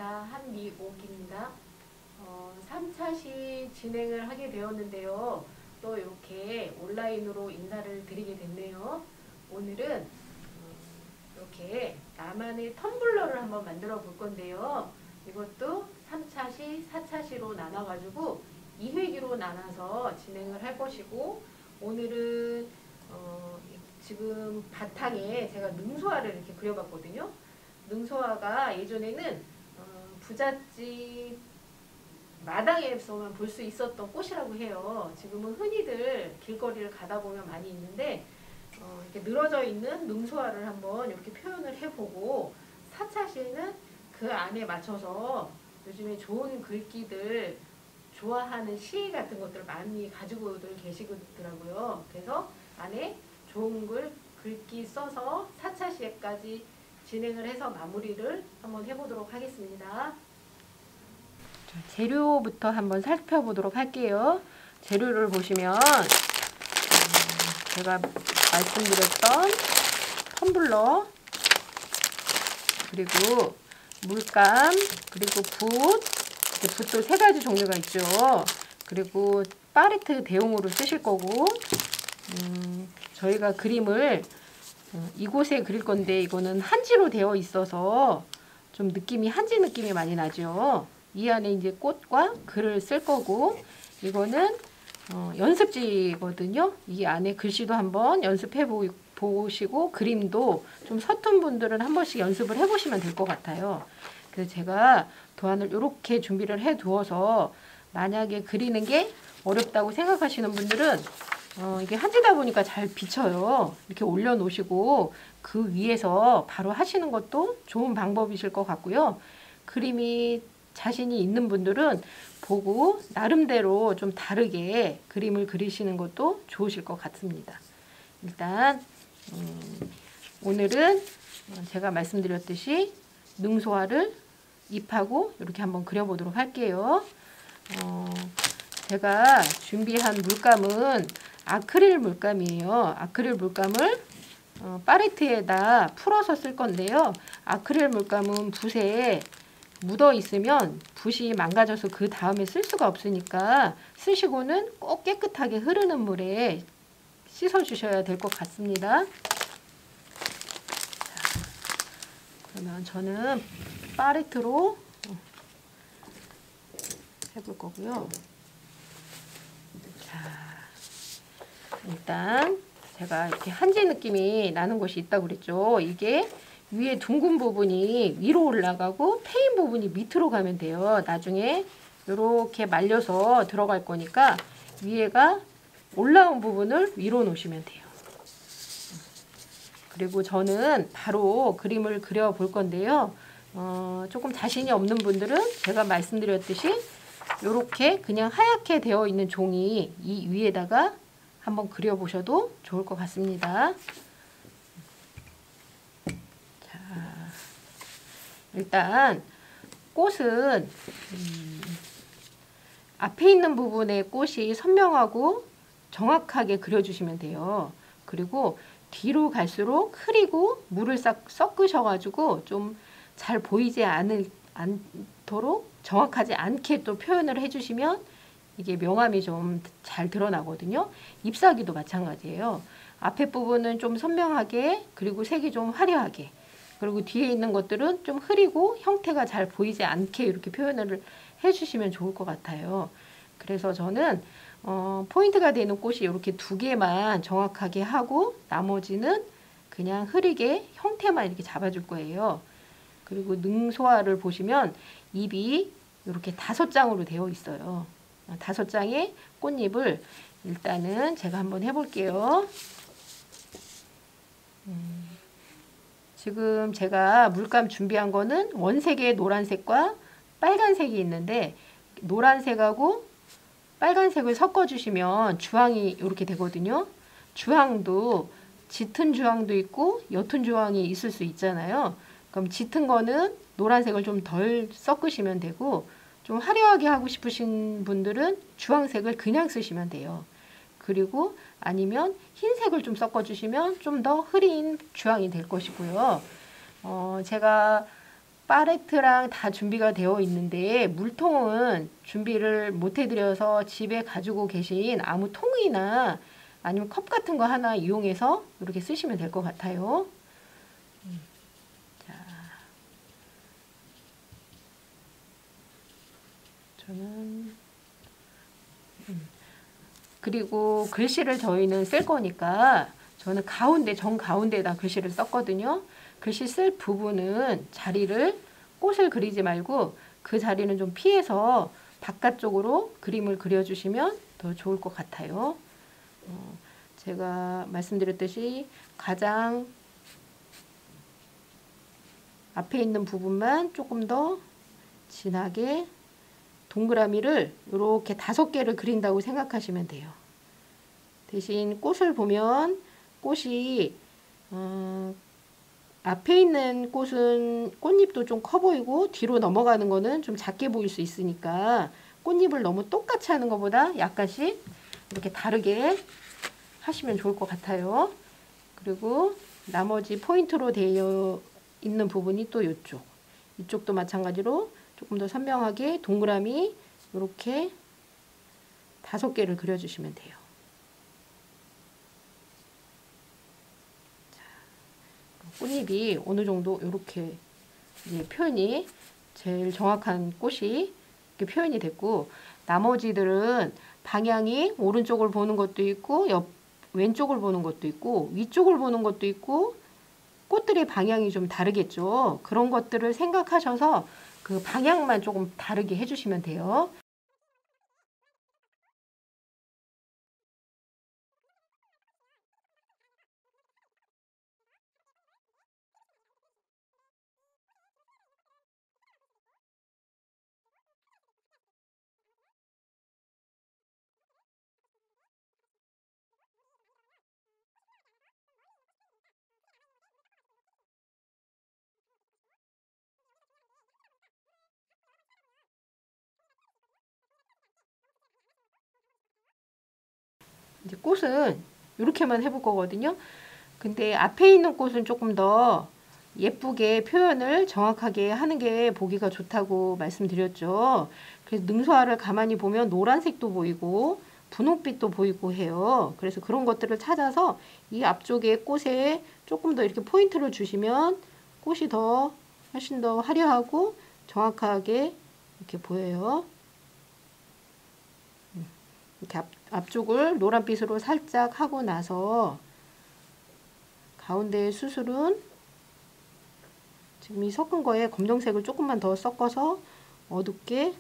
반갑습니다. 한미옥입니다. 3차시 진행을 하게 되었는데요. 또 이렇게 온라인으로 인사를 드리게 됐네요. 오늘은 이렇게 나만의 텀블러를 한번 만들어 볼 건데요. 이것도 3차시, 4차시로 나눠가지고 2회기로 나눠서 진행을 할 것이고, 오늘은 지금 바탕에 제가 능소화를 이렇게 그려봤거든요. 능소화가 예전에는 부잣집 마당에서만 볼 수 있었던 꽃이라고 해요. 지금은 흔히들 길거리를 가다 보면 많이 있는데, 이렇게 늘어져 있는 능소화를 한번 이렇게 표현을 해보고, 사차시는 그 안에 맞춰서 요즘에 좋은 글귀들, 좋아하는 시 같은 것들을 많이 가지고들 계시더라고요. 그래서 안에 좋은 글귀 써서 4차시에까지 진행을 해서 마무리를 한번 해보도록 하겠습니다. 재료부터 한번 살펴보도록 할게요. 재료를 보시면 제가 말씀드렸던 텀블러, 그리고 물감, 그리고 붓도 세 가지 종류가 있죠. 그리고 팔레트 대용으로 쓰실 거고, 저희가 그림을 이곳에 그릴 건데, 이거는 한지로 되어 있어서 좀 한지 느낌이 많이 나죠. 이 안에 이제 꽃과 글을 쓸 거고, 이거는 연습지거든요. 이 안에 글씨도 한번 연습해 보시고, 그림도 좀 서툰 분들은 한 번씩 연습을 해 보시면 될 것 같아요. 그래서 제가 도안을 이렇게 준비를 해 두어서, 만약에 그리는 게 어렵다고 생각하시는 분들은 이게 한지다 보니까 잘 비쳐요. 이렇게 올려 놓으시고 그 위에서 바로 하시는 것도 좋은 방법이실 것 같고요. 그림이 자신이 있는 분들은 보고 나름대로 좀 다르게 그림을 그리시는 것도 좋으실 것 같습니다. 일단 오늘은 제가 말씀드렸듯이 능소화를 잎하고 이렇게 한번 그려보도록 할게요. 제가 준비한 물감은 아크릴 물감이에요. 아크릴 물감을 팔레트에다 풀어서 쓸 건데요. 아크릴 물감은 붓에 묻어 있으면 붓이 망가져서 그 다음에 쓸 수가 없으니까, 쓰시고는 꼭 깨끗하게 흐르는 물에 씻어 주셔야 될 것 같습니다. 자, 그러면 저는 팔레트로 해볼 거고요. 자, 일단 제가 이렇게 한지 느낌이 나는 곳이 있다고 그랬죠. 이게 위에 둥근 부분이 위로 올라가고 패인 부분이 밑으로 가면 돼요. 나중에 이렇게 말려서 들어갈 거니까 위에가 올라온 부분을 위로 놓으시면 돼요. 그리고 저는 바로 그림을 그려 볼 건데요. 조금 자신이 없는 분들은 제가 말씀드렸듯이 이렇게 그냥 하얗게 되어 있는 종이 이 위에다가 한번 그려 보셔도 좋을 것 같습니다. 자, 일단 꽃은 앞에 있는 부분의 꽃이 선명하고 정확하게 그려주시면 돼요. 그리고 뒤로 갈수록 흐리고 물을 싹 섞으셔가지고 좀 잘 보이지 않도록 정확하지 않게 또 표현을 해주시면 이게 명암이 좀 잘 드러나거든요. 잎사귀도 마찬가지예요. 앞에 부분은 좀 선명하게, 그리고 색이 좀 화려하게, 그리고 뒤에 있는 것들은 좀 흐리고 형태가 잘 보이지 않게 이렇게 표현을 해주시면 좋을 것 같아요. 그래서 저는 포인트가 되는 꽃이 이렇게 두 개만 정확하게 하고, 나머지는 그냥 흐리게 형태만 이렇게 잡아줄 거예요. 그리고 능소화를 보시면 잎이 이렇게 5장으로 되어 있어요. 5장의 꽃잎을 일단은 제가 한번 해볼게요. 지금 제가 물감 준비한 거는 원색의 노란색과 빨간색이 있는데, 노란색하고 빨간색을 섞어주시면 주황이 이렇게 되거든요. 주황도 짙은 주황도 있고 옅은 주황이 있을 수 있잖아요. 그럼 짙은 거는 노란색을 좀 덜 섞으시면 되고, 좀 화려하게 하고 싶으신 분들은 주황색을 그냥 쓰시면 돼요. 그리고 아니면 흰색을 좀 섞어주시면 좀 더 흐린 주황이 될 것이고요. 제가 팔레트랑 다 준비가 되어 있는데 물통은 준비를 못 해드려서 집에 가지고 계신 아무 통이나 아니면 컵 같은 거 하나 이용해서 이렇게 쓰시면 될 것 같아요. 자, 저는 그리고 글씨를 저희는 쓸 거니까 저는 가운데 정가운데에다 글씨를 썼거든요. 글씨 쓸 부분은 자리를 꽃을 그리지 말고 그 자리는 좀 피해서 바깥쪽으로 그림을 그려주시면 더 좋을 것 같아요. 제가 말씀드렸듯이 가장 앞에 있는 부분만 조금 더 진하게 동그라미를 이렇게 5개를 그린다고 생각하시면 돼요. 대신 꽃을 보면 꽃이 앞에 있는 꽃은 꽃잎도 좀 커 보이고 뒤로 넘어가는 거는 좀 작게 보일 수 있으니까 꽃잎을 너무 똑같이 하는 것보다 약간씩 이렇게 다르게 하시면 좋을 것 같아요. 그리고 나머지 포인트로 되어 있는 부분이 또 이쪽도 마찬가지로 조금 더 선명하게 동그라미 이렇게 5개를 그려주시면 돼요. 꽃잎이 어느 정도 이렇게 이제 표현이 제일 정확한 꽃이 이렇게 표현이 됐고, 나머지들은 방향이 오른쪽을 보는 것도 있고 왼쪽을 보는 것도 있고 위쪽을 보는 것도 있고 꽃들의 방향이 좀 다르겠죠. 그런 것들을 생각하셔서 그 방향만 조금 다르게 해주시면 돼요. 이제 꽃은 이렇게만 해볼 거거든요. 근데 앞에 있는 꽃은 조금 더 예쁘게 표현을 정확하게 하는 게 보기가 좋다고 말씀드렸죠. 그래서 능소화를 가만히 보면 노란색도 보이고 분홍빛도 보이고 해요. 그래서 그런 것들을 찾아서 이 앞쪽에 꽃에 조금 더 이렇게 포인트를 주시면 꽃이 더 훨씬 더 화려하고 정확하게 이렇게 보여요. 이렇게 앞쪽을 노란빛으로 살짝 하고 나서 가운데의 수술은 지금 이 섞은 거에 검정색을 조금만 더 섞어서 어둡게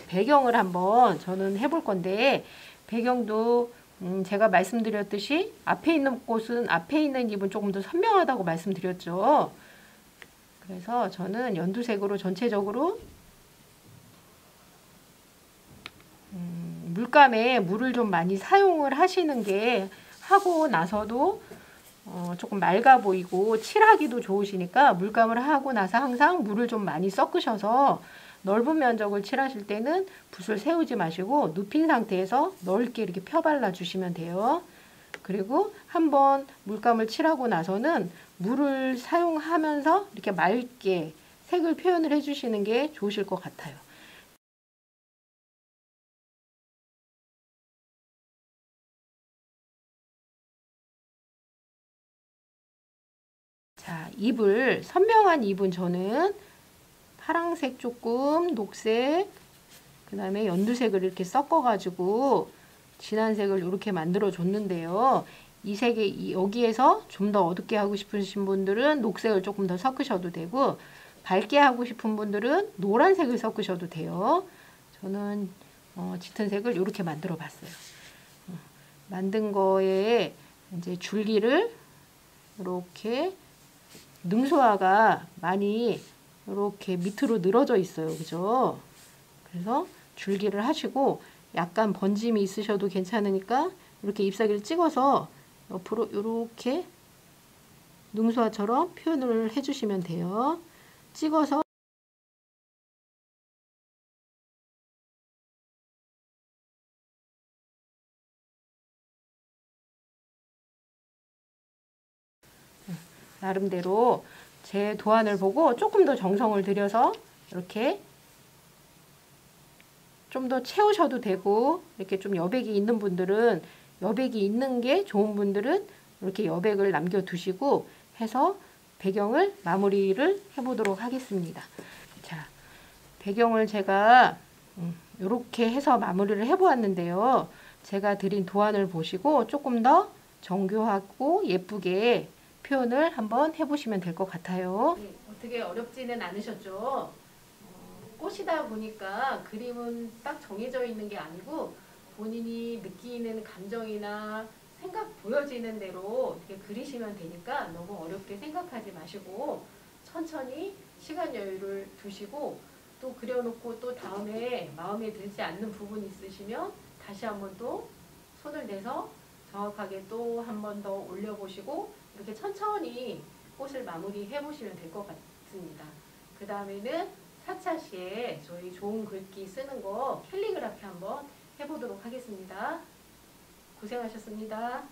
배경을 한번 저는 해볼 건데, 배경도 제가 말씀드렸듯이 앞에 있는 꽃은 앞에 있는 잎은 조금 더 선명하다고 말씀드렸죠. 그래서 저는 연두색으로 전체적으로 물감에 물을 좀 많이 사용을 하시는 게 하고 나서도 조금 맑아 보이고 칠하기도 좋으시니까 물감을 하고 나서 항상 물을 좀 많이 섞으셔서 넓은 면적을 칠하실 때는 붓을 세우지 마시고 눕힌 상태에서 넓게 이렇게 펴발라 주시면 돼요. 그리고 한번 물감을 칠하고 나서는 물을 사용하면서 이렇게 맑게 색을 표현을 해주시는 게 좋으실 것 같아요. 자, 잎을 선명한 잎은 저는 파랑색 조금, 녹색, 그 다음에 연두색을 이렇게 섞어가지고 진한 색을 이렇게 만들어 줬는데요. 이 색이 여기에서 좀 더 어둡게 하고 싶으신 분들은 녹색을 조금 더 섞으셔도 되고, 밝게 하고 싶은 분들은 노란색을 섞으셔도 돼요. 저는 짙은 색을 이렇게 만들어 봤어요. 만든 거에 이제 줄기를 이렇게 능소화가 많이 이렇게 밑으로 늘어져 있어요. 그죠? 그래서 줄기를 하시고 약간 번짐이 있으셔도 괜찮으니까 이렇게 잎사귀를 찍어서 옆으로 이렇게 능수화처럼 표현을 해주시면 돼요. 찍어서 나름대로 제 도안을 보고 조금 더 정성을 들여서 이렇게 좀 더 채우셔도 되고, 이렇게 좀 여백이 있는 분들은, 여백이 있는 게 좋은 분들은 이렇게 여백을 남겨두시고 해서 배경을 마무리를 해보도록 하겠습니다. 자, 배경을 제가 이렇게 해서 마무리를 해보았는데요. 제가 드린 도안을 보시고 조금 더 정교하고 예쁘게 표현을 한번 해보시면 될 것 같아요. 네, 어떻게 어렵지는 않으셨죠? 꽃이다 보니까 그림은 딱 정해져 있는 게 아니고 본인이 느끼는 감정이나 생각 보여지는 대로 이렇게 그리시면 되니까 너무 어렵게 생각하지 마시고 천천히 시간 여유를 두시고, 또 그려놓고 또 다음에 마음에 들지 않는 부분이 있으시면 다시 한번 또 손을 내서 정확하게 또 한 번 더 올려보시고 이렇게 천천히 꽃을 마무리해 보시면 될 것 같습니다. 그 다음에는 4차 시에 저희 좋은 글귀 쓰는 거 캘리그라피 한번 해보도록 하겠습니다. 고생하셨습니다.